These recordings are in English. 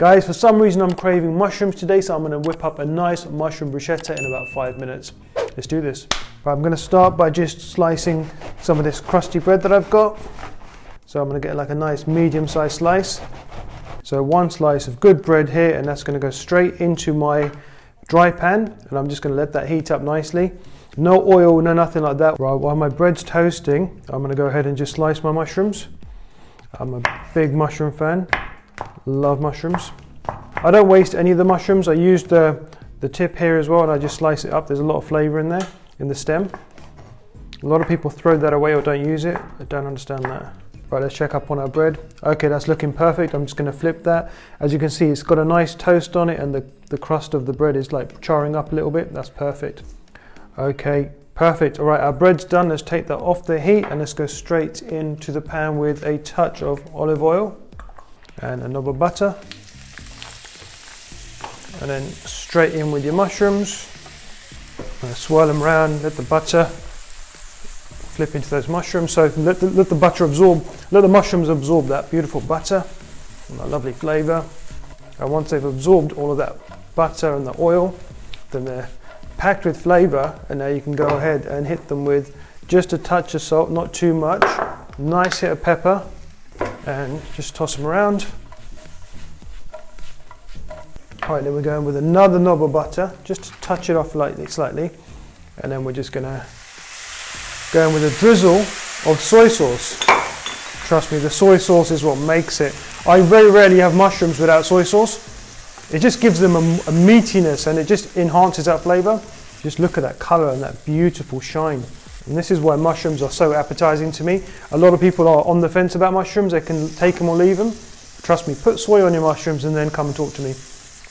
Guys, for some reason I'm craving mushrooms today, so I'm going to whip up a nice mushroom bruschetta in about 5 minutes. Let's do this. Right, I'm going to start by just slicing some of this crusty bread that I've got. So I'm going to get like a nice medium-sized slice. So one slice of good bread here, and that's going to go straight into my dry pan, and I'm just going to let that heat up nicely. No oil, no nothing like that. Right, while my bread's toasting, I'm going to go ahead and just slice my mushrooms. I'm a big mushroom fan. Love mushrooms. I don't waste any of the mushrooms. I use the tip here as well, and I just slice it up. There's a lot of flavour in there, in the stem. A lot of people throw that away or don't use it. I don't understand that. Right, let's check up on our bread. Okay, that's looking perfect. I'm just going to flip that. As you can see, it's got a nice toast on it, and the crust of the bread is like charring up a little bit. That's perfect. Okay, perfect. All right, our bread's done. Let's take that off the heat, and let's go straight into the pan with a touch of olive oil and a knob of butter, and then straight in with your mushrooms. Swirl them around, let the butter flip into those mushrooms. So let the butter absorb, let the mushrooms absorb that beautiful butter and that lovely flavour. And once they've absorbed all of that butter and the oil, then they're packed with flavour, and now you can go ahead and hit them with just a touch of salt, not too much, nice hit of pepper, and just toss them around. All right, then we're going with another knob of butter, just to touch it off lightly, slightly, and then we're just gonna go in with a drizzle of soy sauce. Trust me, the soy sauce is what makes it. I very rarely have mushrooms without soy sauce. It just gives them a meatiness, and it just enhances that flavour. Just look at that colour and that beautiful shine. And this is why mushrooms are so appetizing to me. A lot of people are on the fence about mushrooms. They can take them or leave them. Trust me, put soy on your mushrooms and then come and talk to me.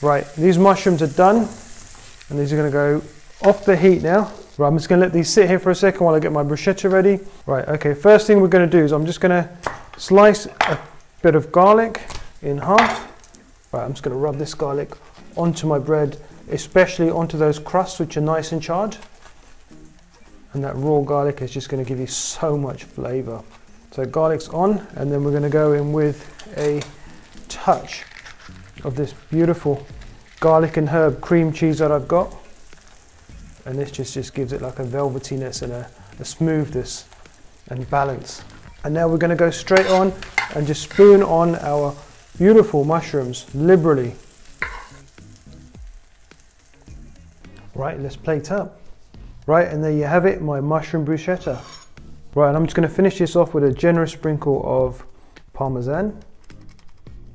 Right, these mushrooms are done, and these are going to go off the heat now. Right, I'm just going to let these sit here for a second while I get my bruschetta ready. Right, okay, first thing we're going to do is I'm just going to slice a bit of garlic in half. Right, I'm just going to rub this garlic onto my bread, especially onto those crusts which are nice and charred. And that raw garlic is just going to give you so much flavour. So garlic's on, and then we're going to go in with a touch of this beautiful garlic and herb cream cheese that I've got. And this just gives it like a velvetiness and a smoothness and balance. And now we're going to go straight on and just spoon on our beautiful mushrooms liberally. Right, let's plate up. Right, and there you have it, my mushroom bruschetta. Right, and I'm just going to finish this off with a generous sprinkle of parmesan.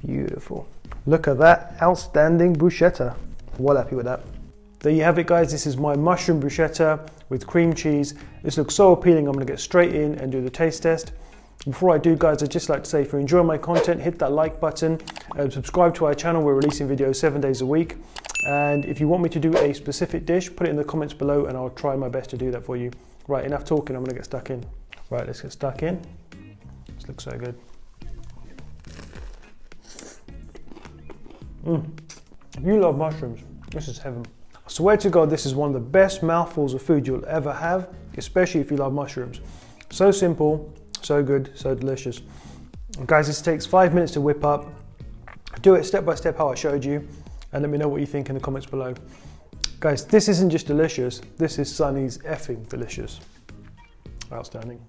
Beautiful. Look at that outstanding bruschetta. Well happy with that. There you have it, guys. This is my mushroom bruschetta with cream cheese. This looks so appealing. I'm going to get straight in and do the taste test. Before I do, guys, I'd just like to say, if you're enjoying my content, hit that like button and subscribe to our channel. We're releasing videos 7 days a week. And if you want me to do a specific dish, put it in the comments below and I'll try my best to do that for you. Right, enough talking. I'm going to get stuck in. Right, let's get stuck in. This looks so good. If you love mushrooms, this is heaven. I swear to God, this is one of the best mouthfuls of food you'll ever have, especially if you love mushrooms. So simple, so good, so delicious. And guys, this takes 5 minutes to whip up. Do it step by step how I showed you, and let me know what you think in the comments below. Guys, this isn't just delicious, this is Sunny's effing delicious. Outstanding.